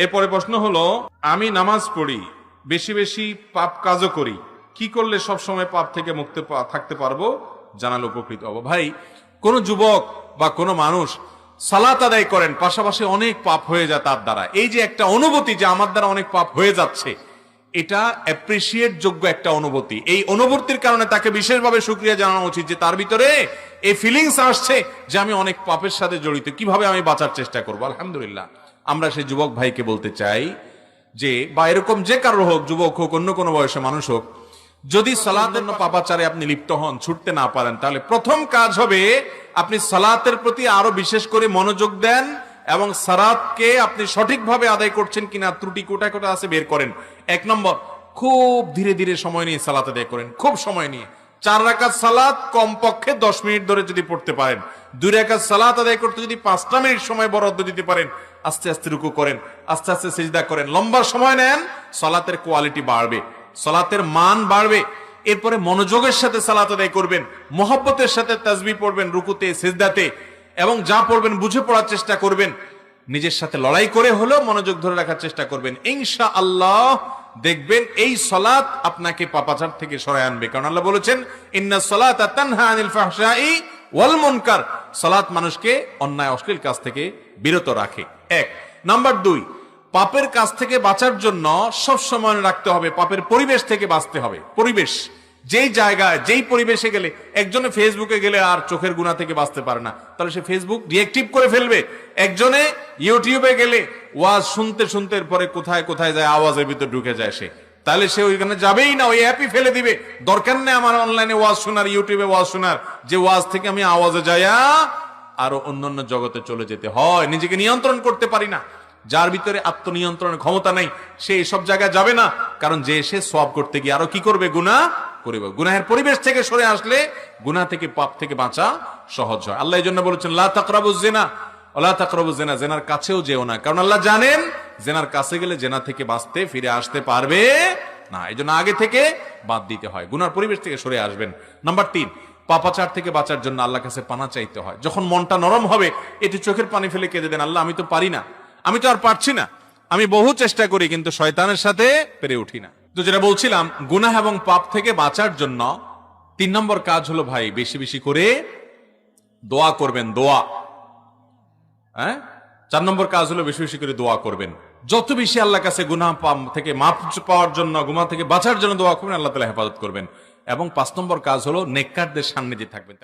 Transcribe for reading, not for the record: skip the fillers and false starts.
এরপরে প্রশ্ন হলো, আমি নামাজ পড়ি, বেশি বেশি পাপ কাজও করি, কি করলে সব সময় পাপ থেকে মুক্ত থাকতে পারবো, জানালে উপকৃত হব। ভাই, কোন যুবক বা কোন মানুষ সালাত আদায় করেন, পাশাপাশি অনেক পাপ হয়ে যায় তার দ্বারা, এই যে একটা অনুভূতি যে আমার দ্বারা অনেক পাপ হয়ে যাচ্ছে, এটা অ্যাপ্রিসিয়েট যোগ্য একটা অনুভূতি। এই অনুভূতির কারণে তাকে বিশেষভাবে শুকরিয়া জানানো উচিত যে তার ভিতরে এই ফিলিংস আসছে যে আমি অনেক পাপের সাথে জড়িত, কিভাবে আমি বাঁচার চেষ্টা করবো। আলহামদুলিল্লাহ, আমরা সেই যুবক ভাইকে বলতে চাই যে, বা এরকম যে কারো হোক, যুবক হোক, অন্য কোনো বয়সে মানুষ হোক, যদি সালাতের পাপাচারে আপনি লিপ্ত হন, ছুটতে না পারেন, তাহলে প্রথম কাজ হবে আপনি সালাতের প্রতি আরো বিশেষ করে মনোযোগ দেন এবং সালাতকে আপনি সঠিকভাবে আদায় করছেন কিনা ত্রুটি কোটায় কোটায় আছে বের করেন। এক নম্বর, খুব ধীরে ধীরে সময় নিয়ে সালাত আদায় করেন, খুব সময় নিয়ে। 4 রাকাত সালাত কমপক্ষে 10 মিনিট ধরে যদি পড়তে পারেন, 2 রাকাত সালাত আদায় করতে যদি 5টা মিনিট সময় বরাদ্দ দিতে পারেন, আস্তে আস্তে রুকু করেন, আস্তে আস্তে সিজদা করেন, লম্বা সময় নেন, সালাতের কোয়ালিটি বাড়বে, সালাতের মান বাড়বে। এরপরে মনোযোগের সাথে সালাত আদায় করবেন, মহব্বতের সাথে তাসবিহ পড়বেন রুকুতে সিজদাতে, এবং যা পড়বেন বুঝে পড়ার চেষ্টা করবেন, নিজের সাথে লড়াই করে হলেও মনোযোগ ধরে রাখার চেষ্টা করবেন। ইনশাআল্লাহ দেখবেন এই সালাত আপনাকে পাপাচার থেকে সরায় আনবে, কারণ আল্লাহ বলেছেন ইন্নাস সালাতা তানহা আনিল ফাহশাই ওয়াল মুনকার, সালাত মানুষকে অন্যায় অশ্লীল কাজ থেকে বিরত রাখে। 1 নাম্বার 2, পাপের কাজ থেকে বাঁচার জন্য সব সময় রাখতে হবে পাপের পরিবেশ থেকে বাঁচতে হবে। পরিবেশ, যেই জায়গায় যেই পরিবেশে গেলে, একজনে ফেসবুকে গেলে আর চোখের গুনাহ থেকে বাঁচতে পারে না, তাহলে সে ফেসবুক ডিএক্টিভ করে ফেলবে। একজনে ইউটিউবে গেলে ওয়াজ শুনতে শুনতে পরে কোথায় কোথায় যায়, আওয়াজের ভিতর ঢুকে যায় সে, তাহলে সে ওইখানে যাবেই না, ওই অ্যাপই ফেলে দিবে। দরকার নেই আমার অনলাইনে ওয়াজ শোনার, ইউটিউবে ওয়াজ শোনার, যে ওয়াজ থেকে আমি আওয়াজে যাইয়া আরো অন্যান্য জগতে চলে যেতে হয়। নিজেকে নিয়ন্ত্রণ করতে পারি না, যার ভিতরে আত্মনিয়ন্ত্রণের ক্ষমতা নাই, সে এসব জায়গায় যাবে না, কারণ যে সে সওয়াব করতে গিয়ে আরো কি করবে, গুনাহ করবে। গুনাহের পরিবেশ থেকে সরে আসলে গুনাহ থেকে, পাপ থেকে বাঁচা সহজ হয়। আল্লাহ এই জন্য বলেছেন লা তাকরাবুজ জিনা ওয়ালা তাকরাবুজ জিনা, জেনার কাছেও যেও না, কারণ আল্লাহ জানেন জেনার কাছে গেলে জেনা থেকে বাঁচতে ফিরে আসতে পারবে না, এই জন্য আগে থেকে বাদ দিতে হয়, গুনার পরিবেশ থেকে সরে আসবেন। নাম্বার 3, পাপাচার থেকে বাঁচার জন্য আল্লাহর কাছে পানা চাইতে হয়। যখন মনটা নরম হবে, একটু চোখের পানি ফেলে কেঁদে দেন, আল্লাহ আমি তো পারি না, আমি তো আর পারছি না, আমি বহু চেষ্টা করি কিন্তু শয়তানের সাথে পেরে উঠি না। তো যেটা বলছিলাম, গুনাহ এবং পাপ থেকে বাঁচার জন্য 3 নম্বর কাজ হলো ভাই, বেশি বেশি করে দোয়া করবেন, দোয়া। 4 নম্বর কাজ হলো বেশি বেশি করে দোয়া করবেন। যত বেশি আল্লাহর কাছে গুনাহ থেকে মাফ পাওয়ার জন্য, গুনাহ থেকে বাঁচার জন্য দোয়া করবেন, আল্লাহ তাআলা হেফাজত করবেন। এবং 5 নম্বর কাজ হলো নেককারদের সান্নিধ্যে থাকবেন।